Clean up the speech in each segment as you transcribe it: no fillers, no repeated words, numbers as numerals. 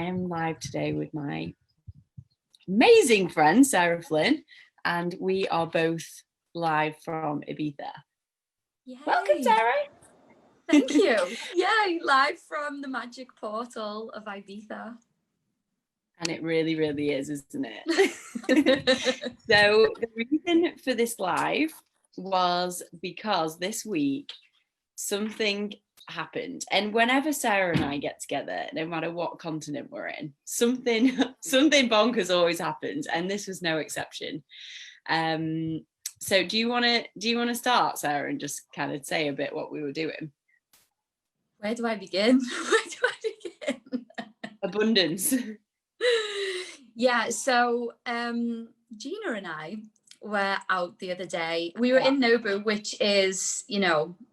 am live today with my amazing friend, Sarah Flynn, and we are both live from Ibiza. Yay. Welcome, Sarah. Thank you. Yay, live from the magic portal of Ibiza. And it really, really is, isn't it? So the reason for this live was because this week something happened, and whenever Sarah and I get together, no matter what continent we're in, something bonkers always happens, and this was no exception. So do you want to start, Sarah, and just kind of say a bit what we were doing? Where do I begin? Abundance. Yeah, so Gina and I were out the other day. We were in Nobu, which is,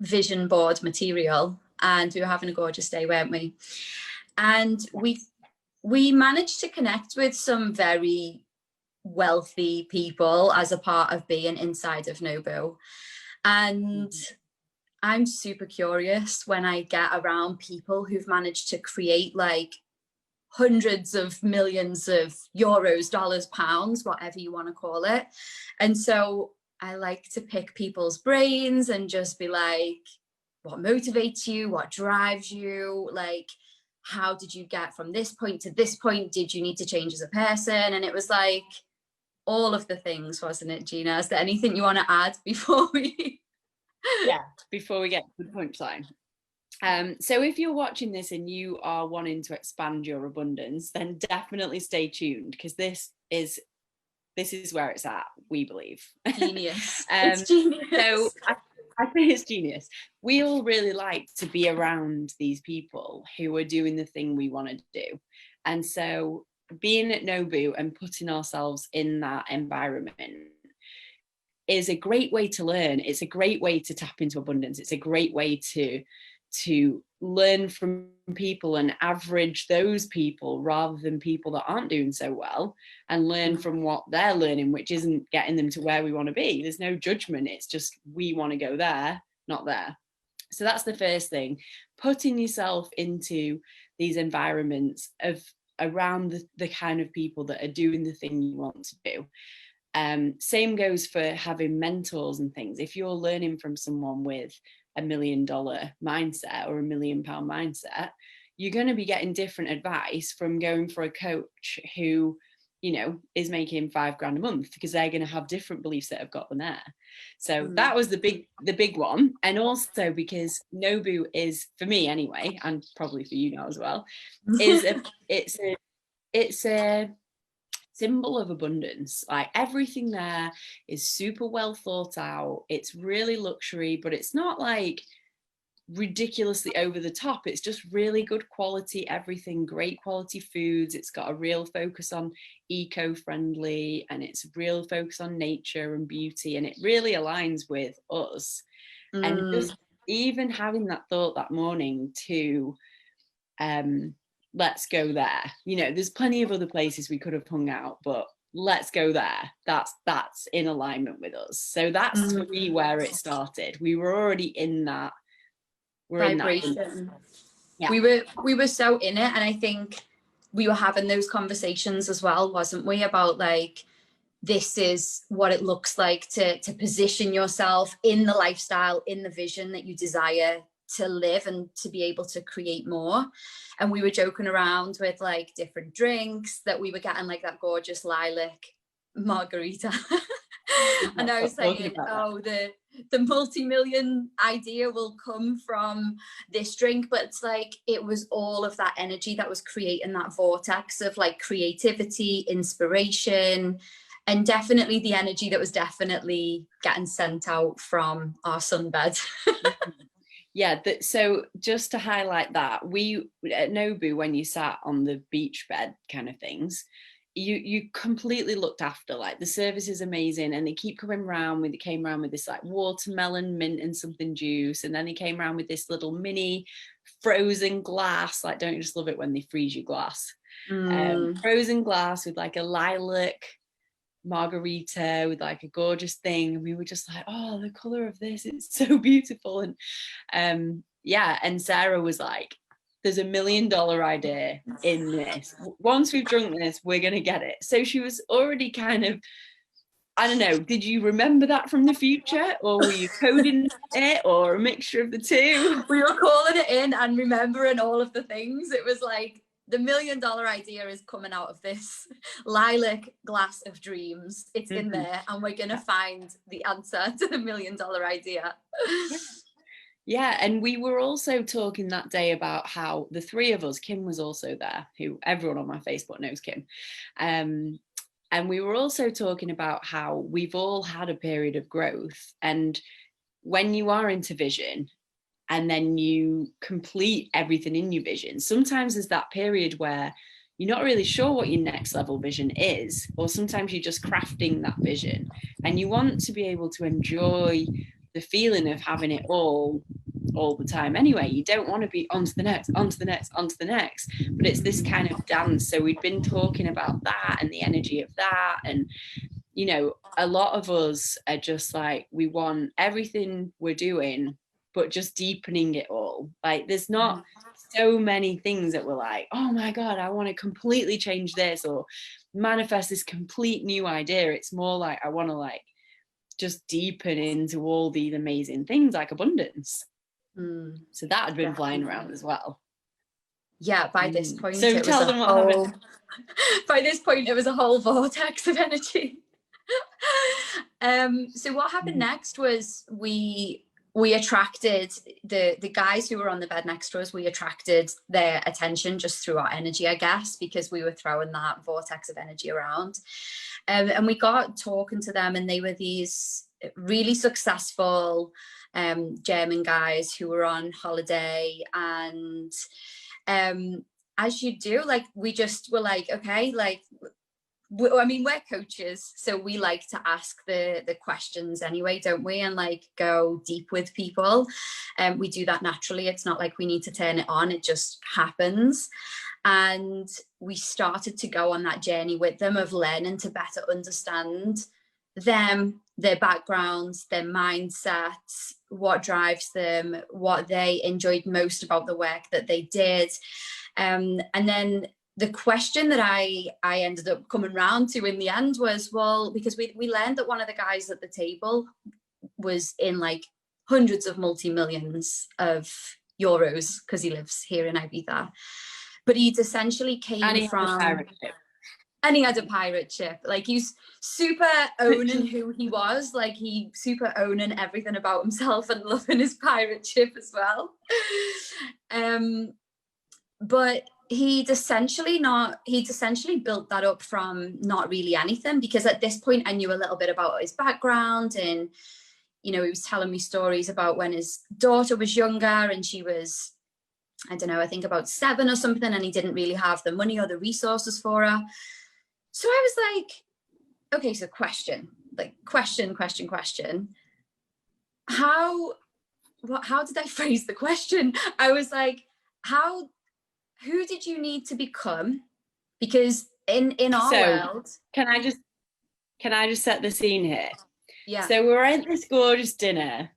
vision board material, and we were having a gorgeous day, weren't we? And we managed to connect with some very wealthy people as a part of being inside of Nobu. And I'm super curious when I get around people who've managed to create like hundreds of millions of euros, dollars, pounds, whatever you want to call it. And so I like to pick people's brains and just be like, what motivates you? What drives you? Like, how did you get from this point to this point? Did you need to change as a person? And it was like all of the things, wasn't it, Gina? Is there anything you want to add before we... before we get to the punchline? So if you're watching this and you are wanting to expand your abundance, then definitely stay tuned, because this is where it's at, we believe. Genius. It's genius. So I think it's genius. We all really like to be around these people who are doing the thing we want to do. And so being at Nobu and putting ourselves in that environment is a great way to learn. It's a great way to tap into abundance. It's a great way to learn from people and average those people rather than people that aren't doing so well, and learn from what they're learning, which isn't getting them to where we want to be. There's no judgment. It's just we want to go there, not there. So that's the first thing, putting yourself into these environments of around the kind of people that are doing the thing you want to do. Same goes for having mentors and things. If you're learning from someone with $1 million mindset or £1 million mindset, you're going to be getting different advice from going for a coach who, is making $5,000 a month, because they're going to have different beliefs that have got them there. So that was the big one. And also because Nobu is, for me anyway, and probably for you now as well, it's a symbol of abundance. Like, everything there is super well thought out. It's really luxury, but it's not like ridiculously over the top. It's just really good quality everything, great quality foods. It's got a real focus on eco-friendly, and it's real focus on nature and beauty, and it really aligns with us. And just even having that thought that morning to let's go there. There's plenty of other places we could have hung out, but let's go there. That's in alignment with us. So that's for me where it started. We were already in that vibration. Yeah. We were so in it, and I think we were having those conversations as well, wasn't we, about like, this is what it looks like to position yourself in the lifestyle, in the vision that you desire to live and to be able to create more. And we were joking around with like different drinks that we were getting, like that gorgeous lilac margarita. And I was saying, the multi-million idea will come from this drink, but it's like, it was all of that energy that was creating that vortex of like creativity, inspiration, and definitely the energy that was definitely getting sent out from our sunbed. Yeah, so just to highlight that, we at Nobu, when you sat on the beach bed kind of things, you completely looked after. Like, the service is amazing, and they keep coming around with, came around with this like watermelon, mint and something juice, and then they came around with this little mini frozen glass. Like, don't you just love it when they freeze your glass? Frozen glass with like a lilac margarita with like a gorgeous thing, and we were just like, oh, the color of this, it's so beautiful. And and Sarah was like, there's $1 million idea in this. Once we've drunk this, we're going to get it. So she was already kind of, I don't know, did you remember that from the future, or were you coding it, or a mixture of the two? We were calling it in and remembering all of the things. It was like, the $1 million idea is coming out of this lilac glass of dreams. It's in there, and we're going to find the answer to the $1 million idea. Yeah, and we were also talking that day about how the three of us, Kim was also there, who everyone on my Facebook knows Kim. And we were also talking about how we've all had a period of growth. And when you are into vision and then you complete everything in your vision, sometimes there's that period where you're not really sure what your next level vision is, or sometimes you're just crafting that vision and you want to be able to enjoy the feeling of having it all the time anyway. You don't want to be onto the next, onto the next, onto the next, but it's this kind of dance. So we'd been talking about that and the energy of that. And, you know, a lot of us are just like, we want everything we're doing, but just deepening it all. Like there's not so many things that we're like, oh my God, I want to completely change this or manifest this complete new idea. It's more like, I want to like just deepen into all these amazing things like abundance. So that had been flying around as well. Yeah, by this point, so tell them what happened. By this point, it was a whole vortex of energy. So what happened next was we attracted the guys who were on the bed next to us. We attracted their attention just through our energy, I guess, because we were throwing that vortex of energy around. And we got talking to them, and they were these really successful German guys who were on holiday. And as you do, like, we just were like, okay, like, I mean, we're coaches, so we like to ask the questions anyway, don't we? And like go deep with people. And we do that naturally. It's not like we need to turn it on. It just happens. And we started to go on that journey with them of learning to better understand them, their backgrounds, their mindsets, what drives them, what they enjoyed most about the work that they did. And then the question that I ended up coming round to in the end was, well, because we learned that one of the guys at the table was in like hundreds of multi-millions of euros because he lives here in Ibiza. But he'd essentially came from... And he had a pirate ship. Like, he's super owning who he was. Like, he super owning everything about himself and loving his pirate ship as well. But he'd essentially built that up from not really anything, because at this point I knew a little bit about his background. And, you know, he was telling me stories about when his daughter was younger and she was, I don't know, I think about 7 or something, and he didn't really have the money or the resources for her. So I was like, okay, so question. How did I phrase the question? I was like, who did you need to become? Because in our world... Can I just set the scene here? Yeah. So we're at this gorgeous dinner.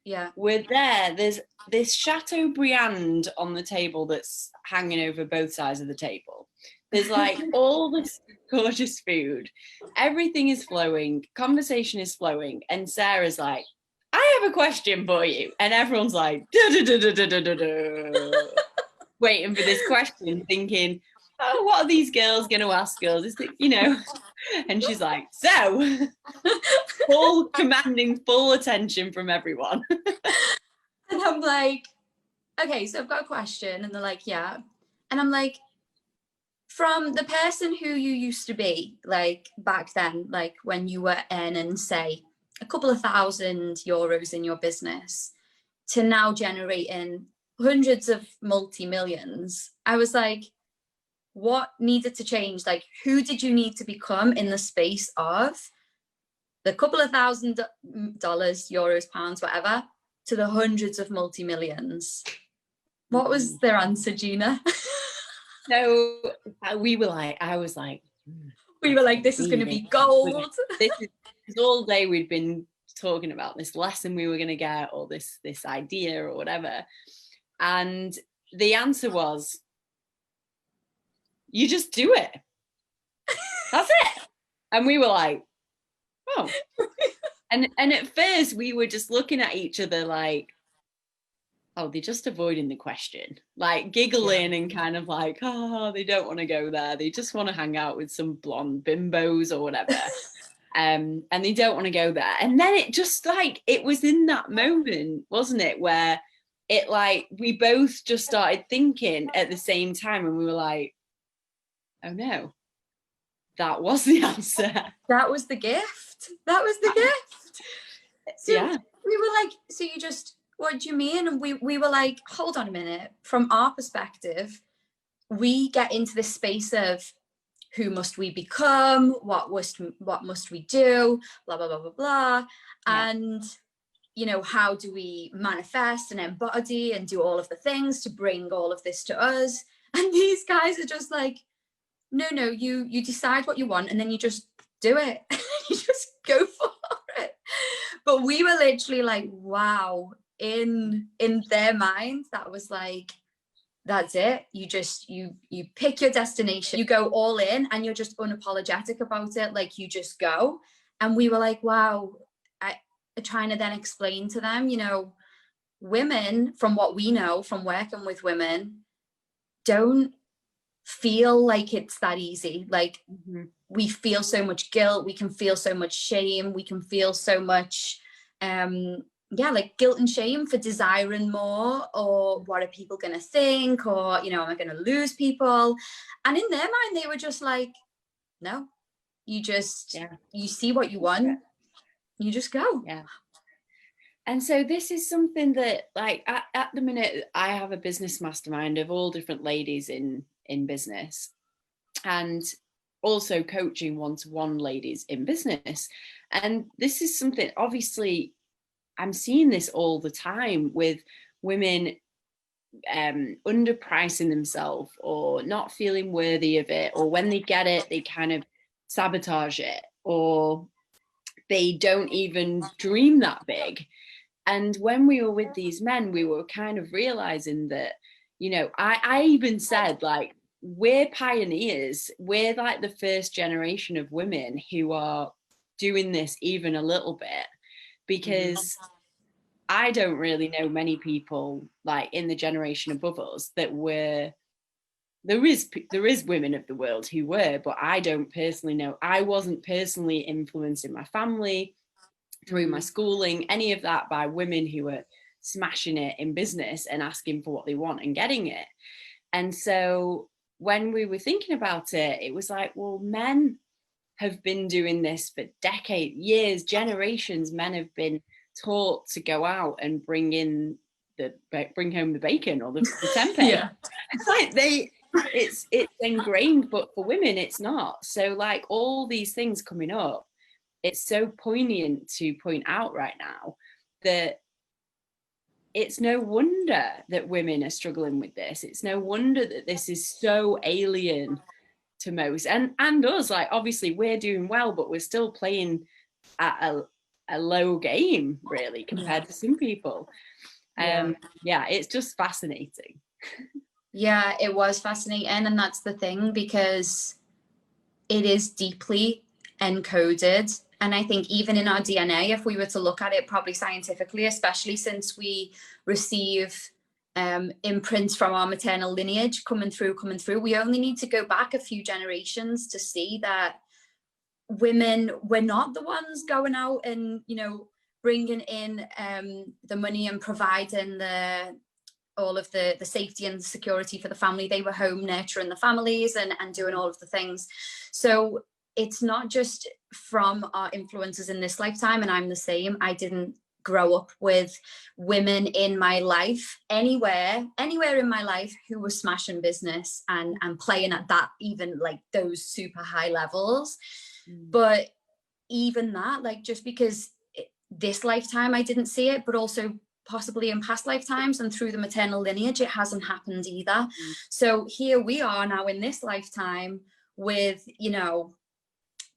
Yeah. We're there. There's this Chateaubriand on the table that's hanging over both sides of the table. There's like all this gorgeous food. Everything is flowing. Conversation is flowing. And Sarah's like, I have a question for you. And everyone's like, waiting for this question, thinking, oh, what are these girls going to ask us? Is it, you know? And she's like, so, commanding full attention from everyone. And I'm like, okay, so I've got a question. And they're like, yeah. And I'm like, from the person who you used to be, like back then, like when you were earning, say, a couple of €1,000 in your business, to now generating hundreds of multi-millions, I was like, what needed to change? Like, who did you need to become in the space of the couple of $1,000, euros, pounds, whatever, to the hundreds of multi-millions? What was their answer, Gina? So we were like, this is going to be gold. This is all day we'd been talking about this lesson we were going to get, or this idea or whatever. And the answer was, you just do it. That's it. And we were like, oh. And at first we were just looking at each other like, oh, they're just avoiding the question, like giggling and kind of like, oh, they don't want to go there. They just want to hang out with some blonde bimbos or whatever. And they don't want to go there. And then it just like, it was in that moment, wasn't it, where it like, we both just started thinking at the same time, and we were like, oh no, that was the answer. That was the gift. That was the gift. So yeah. We were like, so you just, what do you mean? And we were like, hold on a minute. From our perspective, we get into this space of who must we become? What must we do? Blah, blah, blah, blah, blah. Yeah. And, you know, how do we manifest and embody and do all of the things to bring all of this to us? And these guys are just like, no, you decide what you want and then you just do it. You just go for it. But we were literally like, wow, in their minds, that was like, that's it. You just, you pick your destination, you go all in and you're just unapologetic about it. Like you just go. And we were like, wow, trying to then explain to them, you know, women, from what we know from working with women, don't feel like it's that easy. Like we feel so much guilt, we can feel so much shame, we can feel so much like guilt and shame for desiring more, or what are people going to think, or, you know, am I going to lose people? And in their mind they were just like, no, you just you see what you want, you just go. And so this is something that, like, at the minute, I have a business mastermind of all different ladies in business, and also coaching one-to-one ladies in business. And this is something, obviously, I'm seeing this all the time with women underpricing themselves or not feeling worthy of it, or when they get it, they kind of sabotage it, or they don't even dream that big. And when we were with these men, we were kind of realizing that, you know, I even said, like, we're pioneers. We're like the first generation of women who are doing this even a little bit, because I don't really know many people like in the generation above us that were, there is women of the world who were, but I don't personally know. I wasn't personally influencing my family through my schooling, any of that, by women who were smashing it in business and asking for what they want and getting it. And so when we were thinking about it, it was like, well, men have been doing this for decades, years, generations. Men have been taught to go out and bring home the bacon or the tempeh. It's like it's ingrained, but for women it's not. So like all these things coming up, it's so poignant to point out right now that it's no wonder that women are struggling with this. It's no wonder that this is so alien to most, and us. Like, obviously we're doing well, but we're still playing at a low game, really, compared to some people. It's just fascinating. Yeah, it was fascinating, and that's the thing, because it is deeply encoded. And I think even in our DNA, if we were to look at it probably scientifically, especially since we receive imprints from our maternal lineage coming through, we only need to go back a few generations to see that women were not the ones going out and, you know, bringing in the money and providing all of the safety and security for the family. They were home nurturing the families and doing all of the things. So it's not just from our influences in this lifetime, and I'm the same. I didn't grow up with women in my life, anywhere in my life, who were smashing business and playing at that, even like those super high levels. But even that, like, just because this lifetime I didn't see it, but also possibly in past lifetimes and through the maternal lineage, it hasn't happened either. So here we are now in this lifetime with, you know,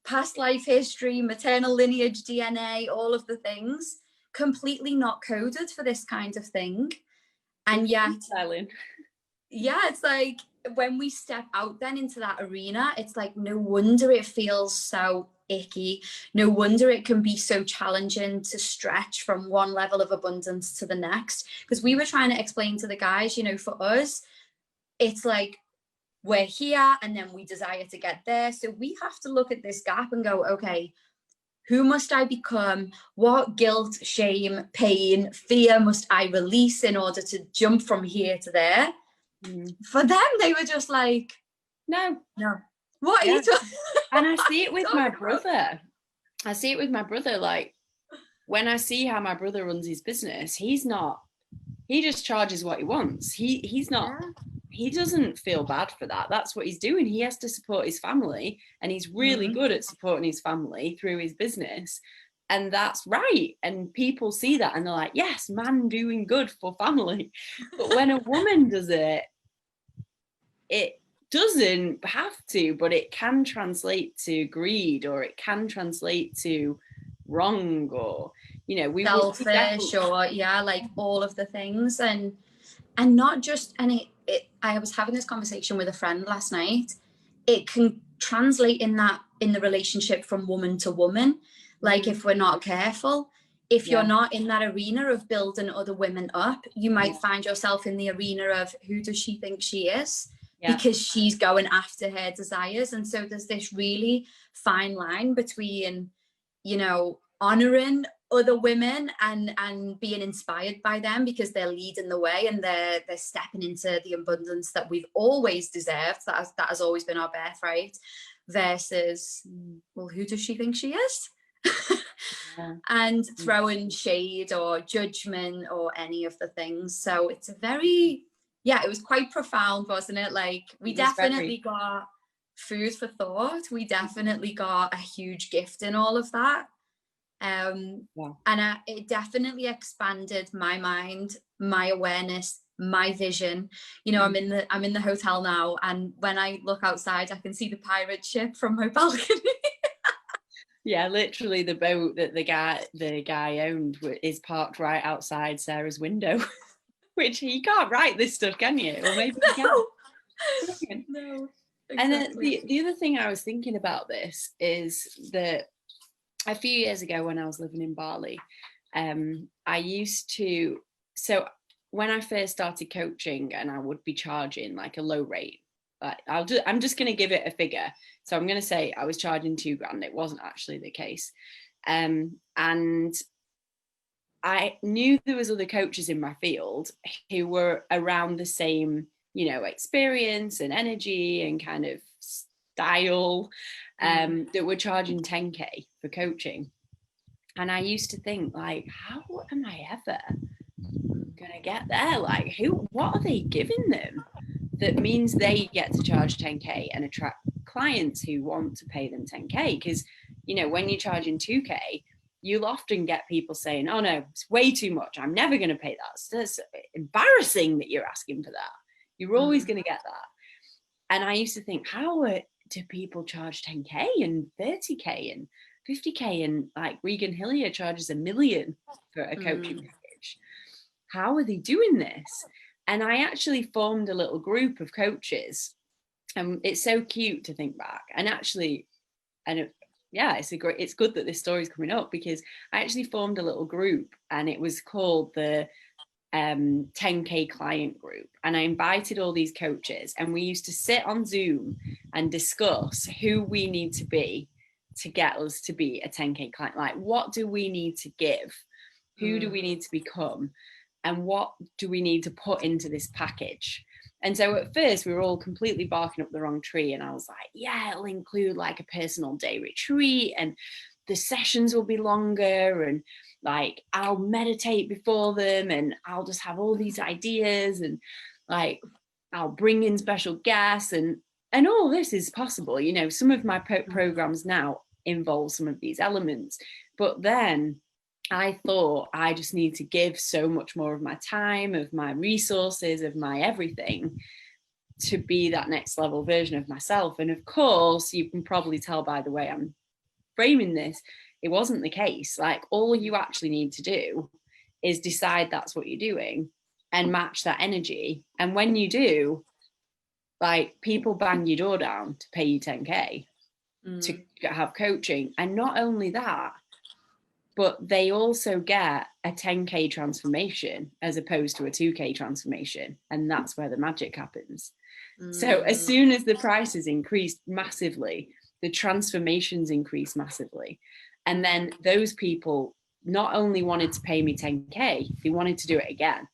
past life history, maternal lineage, DNA, all of the things, completely not coded for this kind of thing. And yet, yeah, it's like when we step out then into that arena, it's like, no wonder it feels so icky. No wonder it can be so challenging to stretch from one level of abundance to the next. Because we were trying to explain to the guys, you know, for us, it's like we're here and then we desire to get there. So we have to look at this gap and go, okay, who must I become? What guilt, shame, pain, fear must I release in order to jump from here to there? For them, they were just like, no, what are you talking? And I see it with my brother. Like, when I see how my brother runs his business, he just charges what he wants. He's not, he doesn't feel bad for that. That's what he's doing. He has to support his family, and he's really good at supporting his family through his business. And that's right. And people see that and they're like, yes, man doing good for family. But when a woman does it, it doesn't have to, but it can translate to greed, or it can translate to wrong, or, you know, we selfish, or like all of the things. And not just, and I was having this conversation with a friend last night. It can translate in the relationship from woman to woman. Like, if we're not careful, if you're not in that arena of building other women up, you might find yourself in the arena of, who does she think she is? Because she's going after her desires. And so there's this really fine line between, you know, honoring other women and being inspired by them because they're leading the way and they're stepping into the abundance that we've always deserved, that has always been our birthright, versus, well, who does she think she is? And throwing shade or judgment or any of the things. So it's a very, it was quite profound, wasn't it? Like, we definitely got food for thought. We definitely got a huge gift in all of that. And it definitely expanded my mind, my awareness, my vision. You know, I'm in the hotel now, and when I look outside, I can see the pirate ship from my balcony. Yeah, literally the boat that the guy owned is parked right outside Sarah's window. Which, you can't write this stuff, can you? Or maybe you can. No. Exactly. And then the other thing I was thinking about this is that a few years ago, when I was living in Bali, I used to, so when I first started coaching, and I would be charging like a low rate, I'm just going to give it a figure. So I'm going to say I was charging $2,000. It wasn't actually the case. And I knew there was other coaches in my field who were around the same, you know, experience and energy and kind of style, that were charging 10K for coaching. And I used to think, like, how am I ever gonna get there? Like, what are they giving them that means they get to charge 10K and attract clients who want to pay them 10K? Because, you know, when you're charging 2K, you'll often get people saying, oh no, it's way too much, I'm never going to pay that, it's embarrassing that you're asking for that. You're always going to get that. And I used to think, how do people charge 10K and 30K and 50K, and like Regan Hillier charges $1 million for a coaching package? How are they doing this? And I actually formed a little group of coaches, and it's so cute to think back. And actually, it's good that this story's coming up, because I actually formed a little group, and it was called the 10K client group. And I invited all these coaches, and we used to sit on Zoom and discuss who we need to be to get us to be a 10K client. Like, what do we need to give? Who do we need to become? And what do we need to put into this package? And so at first we were all completely barking up the wrong tree. And I was like, yeah, it'll include like a personal day retreat, and the sessions will be longer, and like I'll meditate before them, and I'll just have all these ideas, and like I'll bring in special guests, and all this is possible. You know, some of my programs now involve some of these elements, but then I thought I just need to give so much more of my time, of my resources, of my everything, to be that next level version of myself. And of course, you can probably tell by the way I'm framing this, it wasn't the case. Like, all you actually need to do is decide that's what you're doing, and match that energy. And when you do, like, people bang your door down to pay you 10K to have coaching. And not only that, but they also get a 10K transformation as opposed to a 2K transformation. And that's where the magic happens. So as soon as the prices increased massively, the transformations increased massively. And then those people not only wanted to pay me 10K, they wanted to do it again.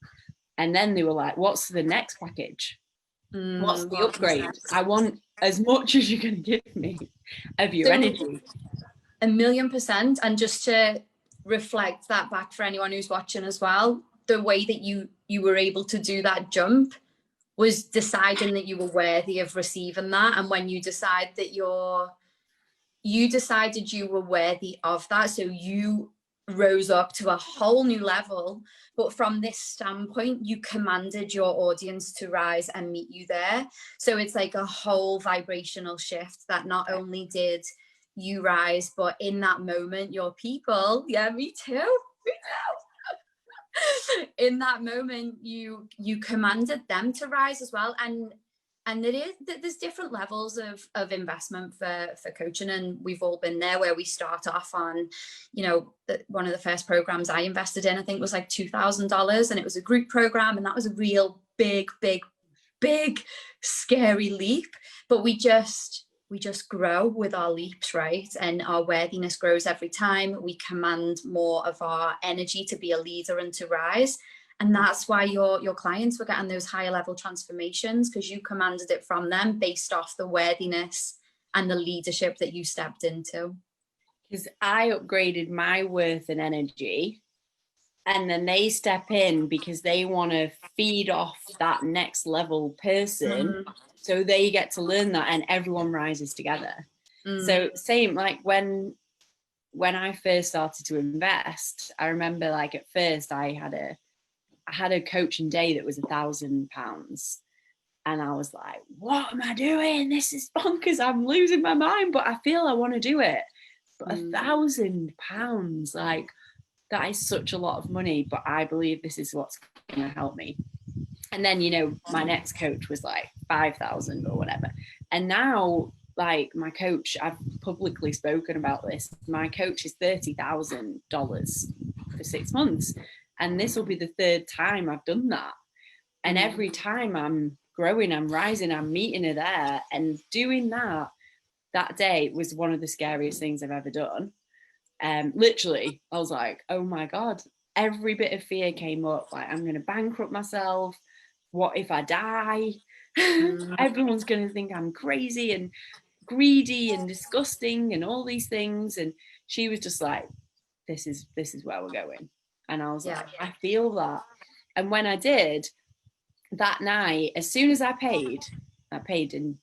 And then they were like, what's the next package? What's the upgrade? I want as much as you're going to give me of your energy. 1,000,000%. And just to reflect that back for anyone who's watching as well, the way that you were able to do that jump was deciding that you were worthy of receiving that. And when you decide that you decided you were worthy of that, so you rose up to a whole new level. But from this standpoint, you commanded your audience to rise and meet you there. So it's like a whole vibrational shift that not only did you rise, but in that moment, your people, yeah, me too. In that moment, you commanded them to rise as well. And there's different levels of investment for coaching, and we've all been there, where we start off on, one of the first programs I invested in, I think, was like $2,000, and it was a group program, and that was a real big scary leap. But we just grow with our leaps, right? And our worthiness grows every time. We command more of our energy to be a leader and to rise. And that's why your clients were getting those higher level transformations, because you commanded it from them based off the worthiness and the leadership that you stepped into. Because I upgraded my worth and energy, and then they step in because they want to feed off that next level person. So they get to learn that, and everyone rises together. So same, like when I first started to invest, I remember, like, at first I had a coaching day that was £1,000, and I was like, what am I doing? This is bonkers. I'm losing my mind, but I feel I want to do it. But £1,000, like, that is such a lot of money, but I believe this is what's going to help me. And then, my next coach was like 5,000 or whatever. And now, like, my coach, I've publicly spoken about this, my coach is $30,000 for 6 months. And this will be the third time I've done that. And every time I'm growing, I'm rising, I'm meeting her there. And doing that day was one of the scariest things I've ever done. Literally, I was like, oh my God, every bit of fear came up. Like, I'm going to bankrupt myself. What if I die? Everyone's going to think I'm crazy and greedy and disgusting and all these things. And she was just like, this is where we're going. And I was like, I feel that. And when I did, that night, as soon as I paid in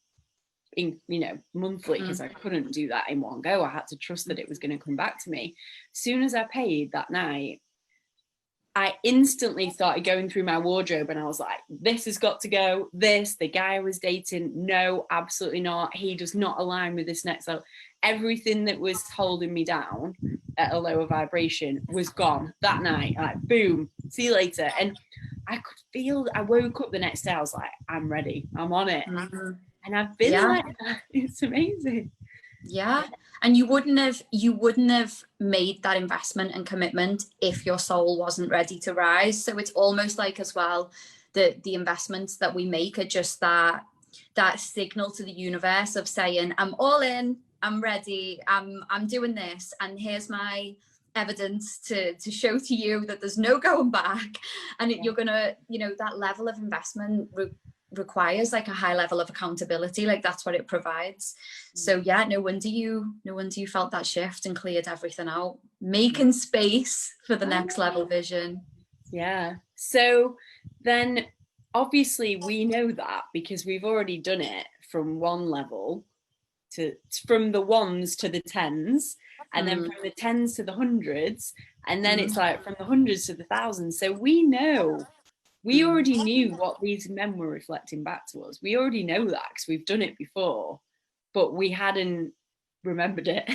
monthly, because I couldn't do that in one go. I had to trust that it was going to come back to me. As soon as I paid that night, I instantly started going through my wardrobe, and I was like, this has got to go. The guy I was dating, no, absolutely not. He does not align with this next level. Everything that was holding me down at a lower vibration was gone that night. Like, boom, see you later. And I could feel, I woke up the next day, I was like, I'm ready, I'm on it. And I've been like that. It's amazing. Yeah. And you wouldn't have made that investment and commitment if your soul wasn't ready to rise. So it's almost like, as well, the investments that we make are just that signal to the universe of saying, I'm all in, I'm ready, I'm doing this, and here's my evidence to show to you that there's no going back. And you're gonna, that level of investment requires like a high level of accountability. Like, that's what it provides. So yeah, no wonder you felt that shift and cleared everything out, making space for the next level vision. Yeah. So then obviously we know that because we've already done it from one level from the ones to the tens, and then from the tens to the hundreds, and then it's like from the hundreds to the thousands. So we already knew what these men were reflecting back to us. We already know that because we've done it before, but we hadn't remembered it.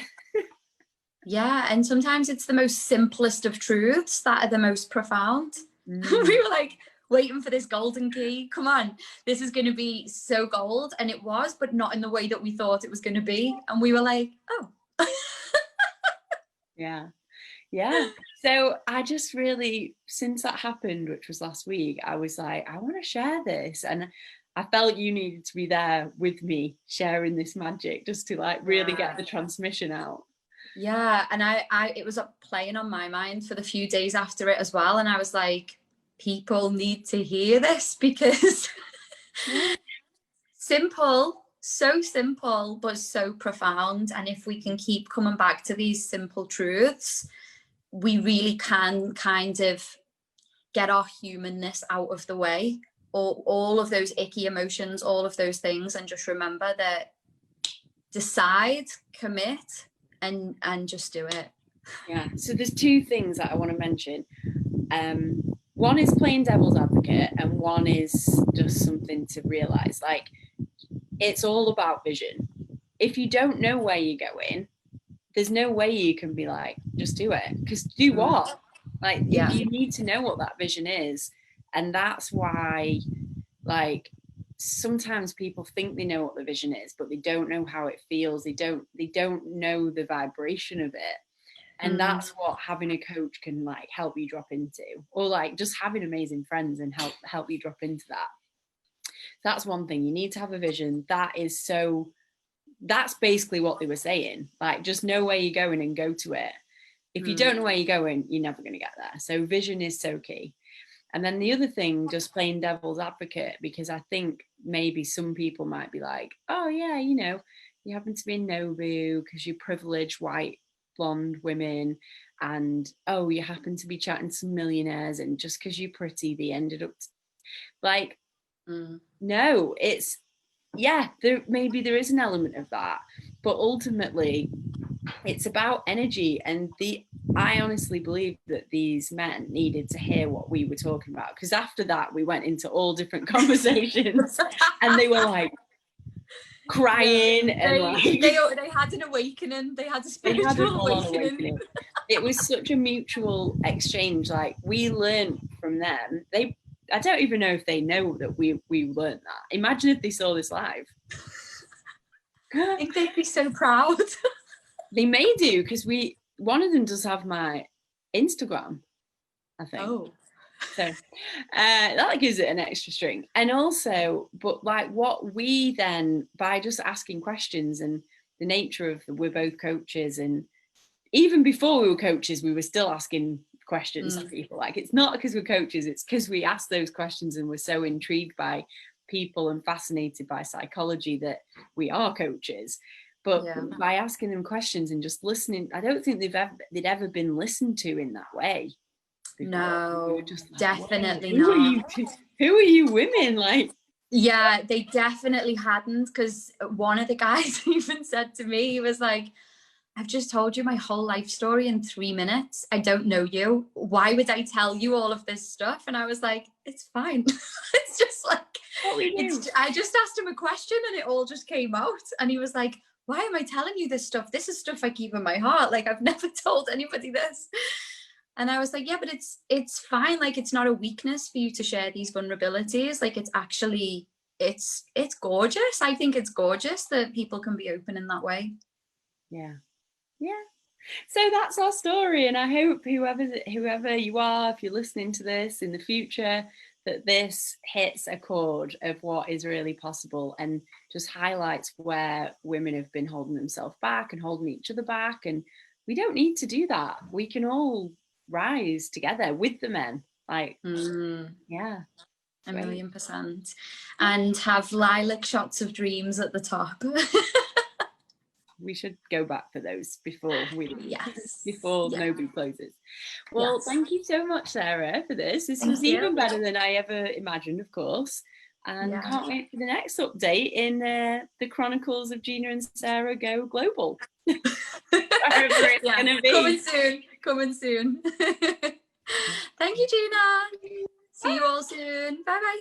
Yeah, and sometimes it's the most simplest of truths that are the most profound. We were like, waiting for this golden key. Come on, this is going to be so gold. And it was, but not in the way that we thought it was going to be. And we were like, oh. Yeah. Yeah. So I just really, since that happened, which was last week, I was like, I want to share this. And I felt you needed to be there with me sharing this magic, just to like really get the transmission out. Yeah. And it was playing on my mind for the few days after it as well. And I was like, people need to hear this, because simple, so simple, but so profound. And if we can keep coming back to these simple truths, we really can kind of get our humanness out of the way, or all of those icky emotions, all of those things, and just remember that decide, commit, and just do it. Yeah. So there's two things that I want to mention. One is playing devil's advocate, and one is just something to realize. Like, it's all about vision. If you don't know where you're going, there's no way you can be like, just do it. Because do what? Like, you need to know what that vision is. And that's why, like, sometimes people think they know what the vision is, but they don't know how it feels. They don't know the vibration of it. And that's what having a coach can like help you drop into, or like just having amazing friends and help you drop into that. That's one thing. You need to have a vision. That's basically what they were saying. Like, just know where you're going and go to it. If you don't know where you're going, you're never going to get there. So vision is so key. And then the other thing, just playing devil's advocate, because I think maybe some people might be like, oh yeah, you know, you happen to be in Nobu because you're privileged white blonde women, and oh, you happen to be chatting to some millionaires, and just because you're pretty, they ended up like, no, it's, yeah, maybe there is an element of that, but ultimately it's about energy. And I honestly believe that these men needed to hear what we were talking about, because after that we went into all different conversations and they were like crying, and they had an awakening. They had a spiritual awakening. It was such a mutual exchange. Like, we learned from them. I don't even know if they know that we learned that. Imagine if they saw this live. I think they'd be so proud. They may do, because one of them does have my Instagram, I think. Oh. So that gives it an extra string. And also, but like, what we then, by just asking questions, and the nature of we're both coaches, and even before we were coaches, we were still asking questions to people. Like, it's not because we're coaches, it's because we ask those questions and we're so intrigued by people and fascinated by psychology that we are coaches. But by asking them questions and just listening, I don't think they'd ever been listened to in that way before. No, just like, definitely not. Who are you women? Like, yeah, they definitely hadn't, because one of the guys even said to me, he was like, I've just told you my whole life story in 3 minutes. I don't know you. Why would I tell you all of this stuff? And I was like, it's fine. It's just like, I just asked him a question and it all just came out. And he was like, why am I telling you this stuff? This is stuff I keep in my heart. Like, I've never told anybody this. And I was like, yeah, but it's fine. Like, it's not a weakness for you to share these vulnerabilities. Like, it's actually, it's gorgeous. I think it's gorgeous that people can be open in that way. Yeah. Yeah. So that's our story. And I hope whoever you are, if you're listening to this in the future, that this hits a chord of what is really possible, and just highlights where women have been holding themselves back and holding each other back. And we don't need to do that. We can all rise together with the men. Like, yeah. 1,000,000%. And have lilac shots of dreams at the top. We should go back for those before before Nobu closes. Well, thank you so much, Sarah, for this. This was even better than I ever imagined, of course. And can't wait for the next update in the Chronicles of Gina and Sarah Go Global. Wherever it's gonna be. Coming soon. Thank you, Gina. See you all soon. Bye bye.